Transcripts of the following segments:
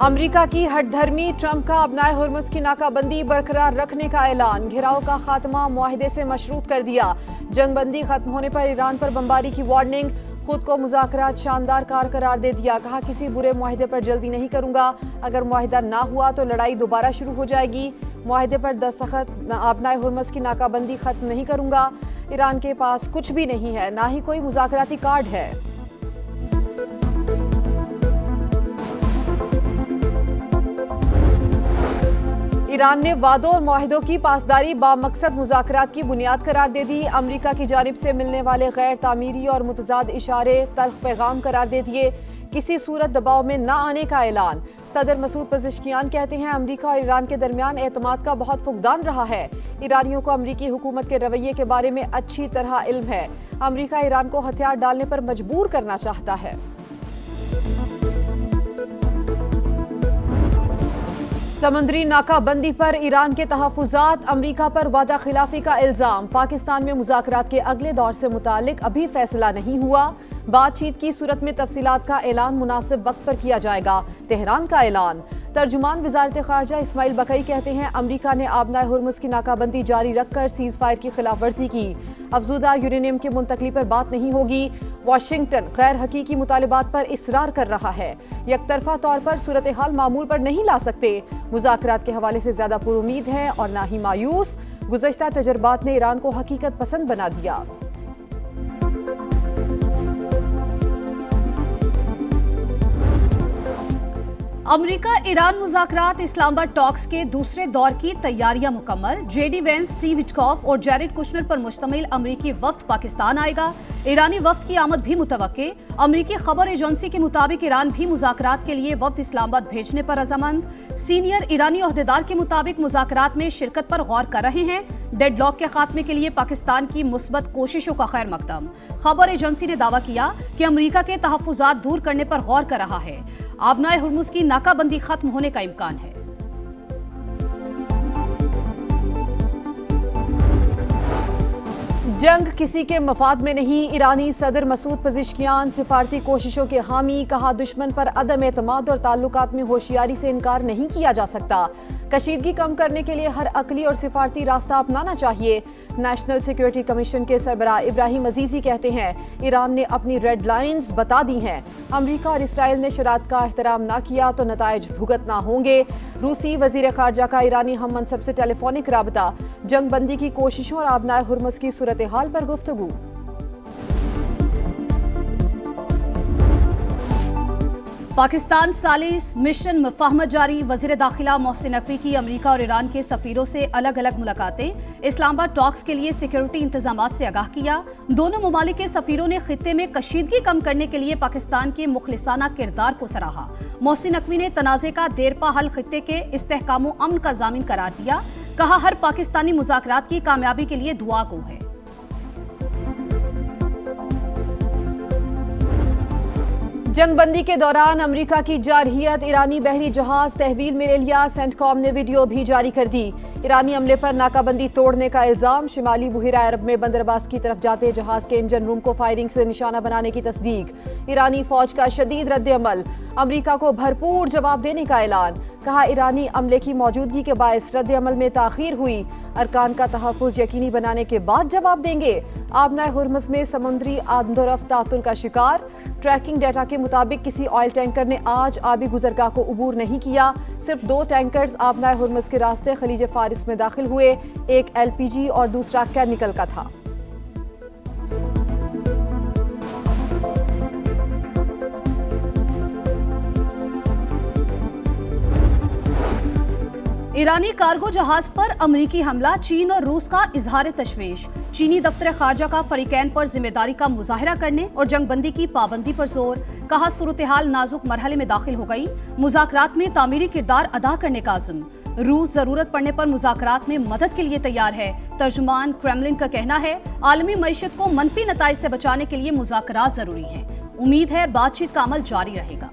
America की हठधर्मी, Trump का अपनाए हुर्मुज़ की नाकाबंदी बरकरार रखने का ऐलान। घेराव का खात्मा मुआहदे से मशरूत कर दिया। जंगबंदी खत्म होने पर ईरान पर बमबारी की वार्निंग। खुद को मुज़ाकरात शानदार कार करार दे दिया। कहा, किसी बुरे मुआहदे पर जल्दी नहीं करूंगा। अगर मुआहदा ना हुआ तो लड़ाई दोबारा शुरू हो जाएगी। मुआहदे पर दस्तखत, अपनाए हुर्मुज़ की नाकाबंदी खत्म नहीं करूंगा। ईरान के पास कुछ भी नहीं है, ना ही कोई मुज़ाकराती कार्ड है। ईरान ने वादों और मुआहिदों की पासदारी बामकसद मुज़ाकरात की बुनियाद करार दे दी। अमेरिका की जानिब से मिलने वाले गैर तामीरी और मुतजाद इशारे तल्ख पैगाम करार दे दिए। किसी सूरत दबाव में न आने का ऐलान। सदर मसूद पज़ेश्कियान कहते हैं, अमेरिका और ईरान के दरमियान एतमाद का बहुत फुकदान रहा है। ईरानियों को अमेरिकी हुकूमत के रवैये के बारे में अच्छी तरह इल्म है। अमेरिका ईरान को हथियार डालने पर मजबूर करना चाहता है। समुद्री नाकाबंदी पर ईरान के तहफ़्फ़ुज़ात। अमेरिका पर वादा खिलाफी का इल्ज़ाम। पाकिस्तान में मुज़ाकरात के अगले दौर से मुतालिक अभी फैसला नहीं हुआ। बातचीत की सूरत में तफसीलात का ऐलान मुनासिब वक्त पर किया जाएगा। तेहरान का ऐलान। तर्जुमान वज़ारत ख़ारजा इस्माइल बकई कहते हैं, अमेरिका ने अपनाए हुर्मुज़ की नाकाबंदी जारी रखकर सीज़ फायर की खिलाफ वर्जी की। अफज़ूदा यूरेनियम की मुंतकली पर बात नहीं होगी। वाशिंगटन गैर हकीकी मुतालिबात पर इसरार कर रहा है। यकतरफा तौर पर सूरत हाल मामूल पर नहीं ला सकते। मुज़ाकरात के हवाले से ज़्यादा पुरुमीद है और ना ही मायूस। गुज़श्ता तजर्बात ने ईरान को हकीकत पसंद बना दिया। अमेरिका ईरान मुज़ाकरात इस्लामाबाद टॉक्स के दूसरे दौर की तैयारियां मुकम्मल। जेडी वेंस, स्टीव विटकॉफ और जैरेड कुशनर पर मुश्तमिल अमेरिकी वफ्द पाकिस्तान आएगा। ईरानी वफ्द की आमद भी मुतवक्के। अमेरिकी खबर एजेंसी के मुताबिक ईरान भी मुज़ाकरात के लिए वफ्द इस्लामाबाद भेजने पर रजामंद। सीनियर ईरानी ओहदेदार के मुताबिक मुज़ाकरात में शिरकत पर गौर कर रहे हैं। डेडलॉक के खात्मे के लिए पाकिस्तान की मुस्बत कोशिशों का खैर मकदम। खबर एजेंसी ने दावा किया कि अमेरिका के तहफ़्फ़ुज़ात दूर करने पर गौर कर रहा है। अपनाए हुर्मुज़ की नाकाबंदी खत्म होने का इम्कान है। जंग किसी के मफाद में नहीं। ईरानी सदर मसूद पज़ेश्कियान सिफारती कोशिशों के हामी। कहा, दुश्मन पर अदम एतमाद और ताल्लुकात में होशियारी से इनकार नहीं किया जा सकता। कशीदगी कम करने के लिए हर अकली और सिफारती रास्ता अपनाना चाहिए। नेशनल सिक्योरिटी कमीशन के सरबराह इब्राहिम अजीजी कहते हैं, ईरान ने अपनी रेड लाइन्स बता दी हैं। अमेरिका और इसराइल ने शरात का एहतराम ना किया तो नताइज भुगतना होंगे। रूसी वजीर खारजा का ईरानी हम मनसब से टेलीफोनिक राबता। जंगबंदी की कोशिशों और अपनाए हुर्मुज़ की सूरत हाल पर गुफ्तगू। पाकिस्तान सालिस मिशन मुफाहमत जारी। वज़ीर दाखिला मोहसिन नकवी की अमेरिका और ईरान के सफ़ीरों से अलग अलग मुलाकातें। इस्लामाबाद टॉक्स के लिए सिक्योरिटी इंतजामात से आगाह किया। दोनों ममालिक के सफ़ीरों ने खित्ते में कशीदगी कम करने के लिए पाकिस्तान के मुखलिसाना किरदार को सराहा। मोहसिन नकवी ने तनाज़े का देरपा हल खित्ते के इस्तेहकाम व अमन का ज़ामिन करार दिया। कहा, हर पाकिस्तानी मुज़ाकरात की कामयाबी के लिए दुआ गो है। जंगबंदी के दौरान अमेरिका की जारहियत। ईरानी बहरी जहाज तहवील में ले लिया। सेंटकॉम ने वीडियो भी जारी कर दी। ईरानी अमले पर नाकाबंदी तोड़ने का इल्जाम। शिमाली बुहिरा अरब में बंदरबास की तरफ जाते जहाज के इंजन रूम को फायरिंग से निशाना बनाने की तस्दीक। ईरानी फौज का शदीद रद्द-ए-अमल। अमेरिका को भरपूर जवाब देने का ऐलान। कहा, ईरानी अमले की मौजूदगी के बायस रद्द-ए-अमल में ताखीर हुई। अरकान का तहफ़्फ़ुज़ यकीनी बनाने के बाद जवाब देंगे। अपनाए हुर्मुज़ में समुद्री आमदोरफ्त तातुल का शिकार। ट्रैकिंग डाटा के मुताबिक किसी ऑयल टैंकर ने आज आबी गुजरगाह को उबूर नहीं किया। सिर्फ 2 टैंकर्स अपनाए हुर्मुज़ के रास्ते खलीज फारिस में दाखिल हुए। एक LPG और दूसरा केमिकल का था। ईरानी कार्गो जहाज पर अमेरिकी हमला। चीन और रूस का इजहार तशवीश। चीनी दफ्तर खारजा का फरीकैन पर जिम्मेदारी का मुजाहरा करने और जंगबंदी की पाबंदी पर जोर। कहा, सूरत हाल नाजुक मरहले में दाखिल हो गई। मुज़ाकरात में तामीरी किरदार अदा करने का आज़म। रूस जरूरत पड़ने पर मुज़ाकरात में मदद के लिए तैयार है। तर्जुमान क्रेमलिन का कहना है, आलमी मईशत को मनफी नताइज से बचाने के लिए मुज़ाकरात जरूरी है। उम्मीद है बातचीत का अमल जारी रहेगा।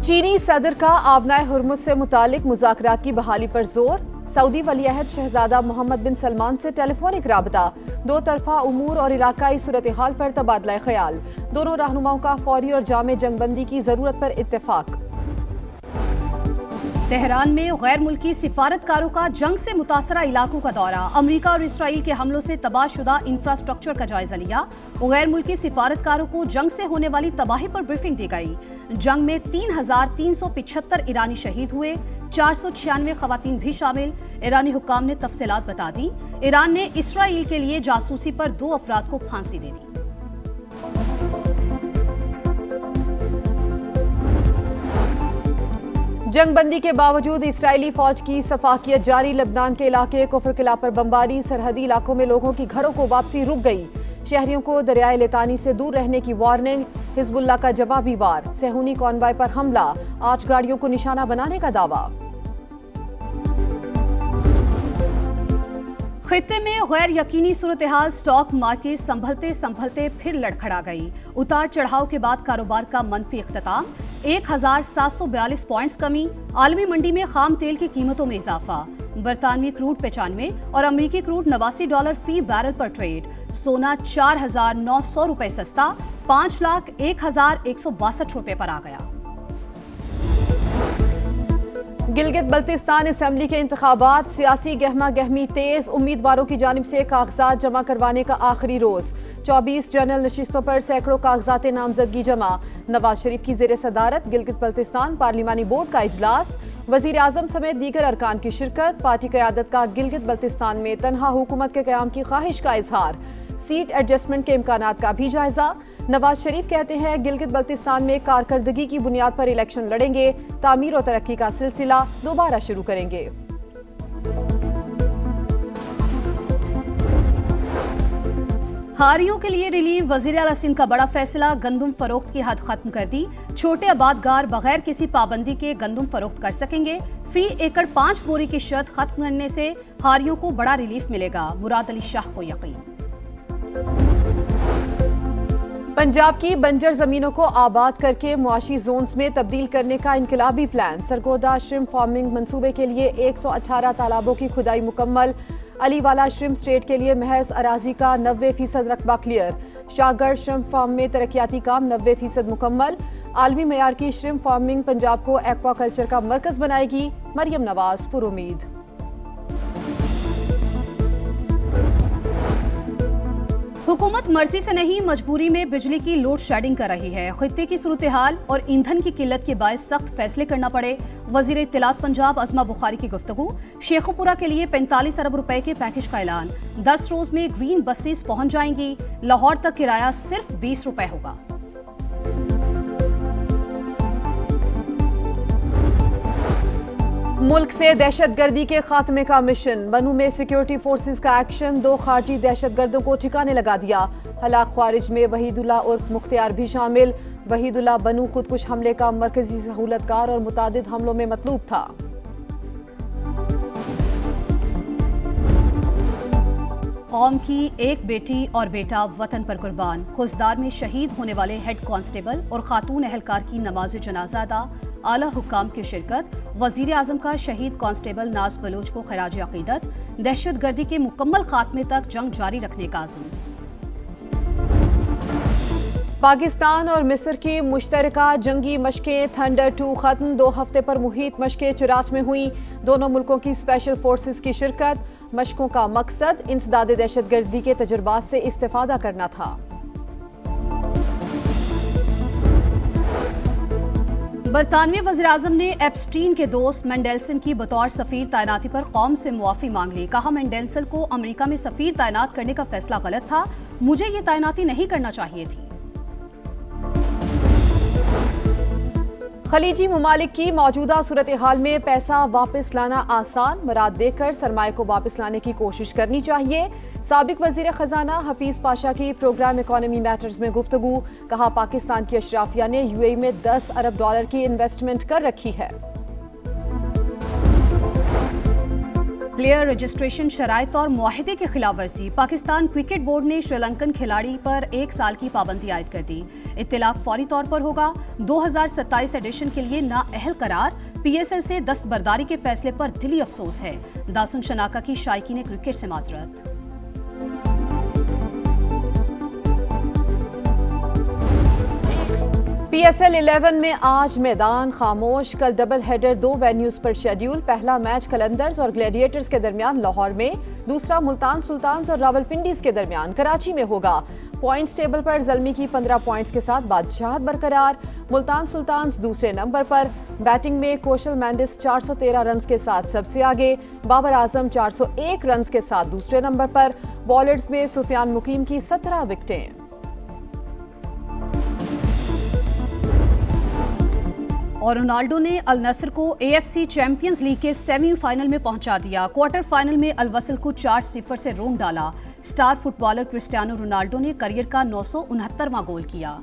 चीनी सदर का अपनाए हुर्मुज़ से मुतालिक मुज़ाकरात की बहाली पर जोर। सऊदी वलीअहद शहजादा मोहम्मद बिन सलमान से टेलीफोनिक राबता, दो तरफा उमूर और इलाकाई सूरत हाल पर तबादला ख्याल, दोनों रहनुमाओं का फौरी और जामे जंगबंदी की जरूरत पर इत्तेफाक। तेहरान में गैर मुल्की सिफारतकारों का जंग से मुतासरा इलाकों का दौरा, अमेरिका और इसराइल के हमलों से तबाहशुदा इंफ्रास्ट्रक्चर का जायजा लिया। गैर मुल्की सिफारतकारों को जंग से होने वाली तबाही पर ब्रीफिंग दी गई। जंग में 3,375 ईरानी शहीद हुए, 496 खवातीन भी शामिल। ईरानी हुक्काम ने तफसीलात बता दी। ईरान ने इसराइल के लिए जासूसी पर 2 अफराद को फांसी दे दी। जंगबंदी के बावजूद इसराइली फौज की सफाकियत जारी, लबनान के इलाके कुफर किला पर बमबारी, सरहदी इलाकों में लोगों की घरों को वापसी रुक गई। शहरियों को दरियाए लितानी से दूर रहने की वार्निंग, हिजबुल्लाह का जवाबी वार, सेहूनी कॉन्वॉय पर हमला, 8 गाड़ियों को निशाना बनाने का दावा। खित्ते में गैर यकीनी सूरत-ए-हाल, स्टॉक मार्केट संभलते संभलते फिर लड़खड़ा गई। उतार चढ़ाव के बाद कारोबार का मनफी इख्तिताम, 1,742 पॉइंट्स कमी। आलमी मंडी में खाम तेल की कीमतों में इजाफा, बरतानवी क्रूड 95 और अमेरिकी क्रूड $89 फी बैरल पर ट्रेड। सोना 4,900 रुपए सस्ता, 5,01,162 रुपए पर आ गया। गिलगित बल्तिस्तान असेंबली के इंतखाबात, सियासी गहमा गहमी तेज, उम्मीदवारों की जानिब से कागजात जमा करवाने का आखिरी रोज। 24 जनरल नशिस्तों पर सैकड़ों कागजात नामजदगी जमा। नवाज शरीफ की जेर सदारत गिलगित बल्तिस्तान पार्लिमानी बोर्ड का इजलास, वजीर आजम समेत दीगर अरकान की शिरकत। पार्टी क़यादत का गिलगित बल्तिस्तान में तनहा हुकूमत के क़याम की ख्वाहिश का इजहार, सीट एडजस्टमेंट के इम्कानात का भी जायजा। नवाज शरीफ कहते हैं गिलगित बल्तिस्तान में कारकर्दगी की बुनियाद पर इलेक्शन लड़ेंगे, तामीर और तरक्की का सिलसिला दोबारा शुरू करेंगे। हारियों के लिए रिलीफ, वजीर आला सिंध का बड़ा फैसला, गंदुम फरोख्त की हद खत्म कर दी। छोटे आबादगार बगैर किसी पाबंदी के गंदुम फरोख्त कर सकेंगे। फी एकड़ 5 बोरी की शर्त खत्म करने से हारियों को बड़ा रिलीफ मिलेगा, मुराद अली शाह को यकीन। पंजाब की बंजर जमीनों को आबाद करके मुआशी जोन्स में तब्दील करने का इनकलाबी प्लान, सरगोदा श्रिम्प फार्मिंग मंसूबे के लिए 118 तालाबों की खुदाई मुकम्मल। अलीवाला श्रिम्प स्टेट के लिए महज अराजी का 90% रकबा क्लियर। शाहगढ़ श्रिम्प फार्म में तरक्याती काम 90% मुकम्मल। आलमी मयार की श्रिम्प फार्मिंग पंजाब को एक्वाकल्चर का मरकज बनाएगी, मरियम नवाज पुरुमीद। हुकूमत मर्जी से नहीं मजबूरी में बिजली की लोड शेडिंग कर रही है। खित्ते की सूरत हाल और ईंधन की किल्लत के बायस सख्त फैसले करना पड़े। वजीर इत्तलात पंजाब अज़मा बुखारी की गुफ्तगू, शेखुपुरा के लिए 45 अरब रुपए के पैकेज का ऐलान। 10 रोज में ग्रीन बसेस पहुंच जाएंगी। लाहौर तक किराया सिर्फ 20 रुपए होगा। मुल्क से दहशतगर्दी के खात्मे का मिशन, बनू में सिक्योरिटी फोर्सेस का एक्शन, 2 खारजी दहशतगर्दों को ठिकाने लगा दिया। हलाक ख्वारिज में वहीदुल्ला उर्फ मुख्तियार भी शामिल। वहीदुल्ला बनू खुदकुश हमले का मरकजी सहूलतकार और मुतादिद हमलों में मतलूब था। कौम की एक बेटी और बेटा वतन पर कुर्बान, खुजदार में शहीद होने वाले हेड कांस्टेबल और खातून एहलकार की नमाज जनाजा अदा। आला हुक्काम की शिरकत, वजीर आजम का शहीद कांस्टेबल नाज बलोच को खराज अकीदत। दहशतगर्दी के मुकम्मल खात्मे तक जंग जारी रखने का आज़म। पाकिस्तान और मिस्र की मुश्तरका जंगी मशकें थंडर 2 खत्म, 2 हफ्ते पर मुहित मशकें चुराच में हुई। दोनों मुल्कों की स्पेशल फोर्सेस की शिरकत। मशकों का मकसद इंसदाद दहशतगर्दी के तजुर्बात से इस्तेफादा करना था। बरतानवी वज़ीर आज़म ने एप्स्टीन के दोस्त मेंडेलसन की बतौर सफ़ीर तैनाती पर कौम से मुआफ़ी मांग ली। कहा, मेंडेलसन को अमेरिका में सफ़ीर तैनात करने का फैसला गलत था, मुझे ये तैनाती नहीं करना चाहिए थी। खलीजी ममालिक की मौजूदा सूरत हाल में पैसा वापस लाना आसान, मुराद देकर सरमाए को वापस लाने की कोशिश करनी चाहिए। साबिक वजीर खजाना हफीज पाशा की प्रोग्राम इकोनॉमी मैटर्स में गुफ्तगू, कहा पाकिस्तान की अशराफिया ने यूएई में $10 अरब की इन्वेस्टमेंट कर रखी है। प्लेयर रजिस्ट्रेशन शराइत और मुआहदे की खिलाफ वर्जी। पाकिस्तान क्रिकेट बोर्ड ने श्रीलंकन खिलाड़ी पर 1 साल की पाबंदी आयद कर दी। इत्तलाक फौरी तौर पर होगा। 2027 एडिशन के लिए नाअहल करार। PSL से दस्तबरदारी के फैसले पर दिली अफसोस है। दासुन शनाका की शायकीन क्रिकेट से माजरत। PSL 11 में आज मैदान खामोश। कल डबल हेडर 2 वेन्यूज पर शेड्यूल। पहला मैच कलंदर्स और ग्लैडिएटर्स के दरमियान लाहौर में, दूसरा मुल्तान सुल्तान्स और रावलपिंडीज के दरमियान कराची में होगा। पॉइंट्स टेबल पर ज़ल्मी की 15 पॉइंट्स के साथ बादशाहत बरकरार। मुल्तान सुल्तान्स दूसरे नंबर पर। बैटिंग में कौशल मेंडिस 413 रन के साथ सबसे आगे। बाबर आजम 401 रन के साथ दूसरे नंबर पर। बॉलर्स में सुफियान मुकीम की 17 विकेटें। और रोनाल्डो ने अल नसर को AFC चैंपियंस लीग के सेमीफाइनल में पहुंचा दिया। क्वार्टर फाइनल में अल वसल को 4-0 से रोक डाला। स्टार फुटबॉलर क्रिस्टियानो रोनाल्डो ने करियर का 969वां गोल किया।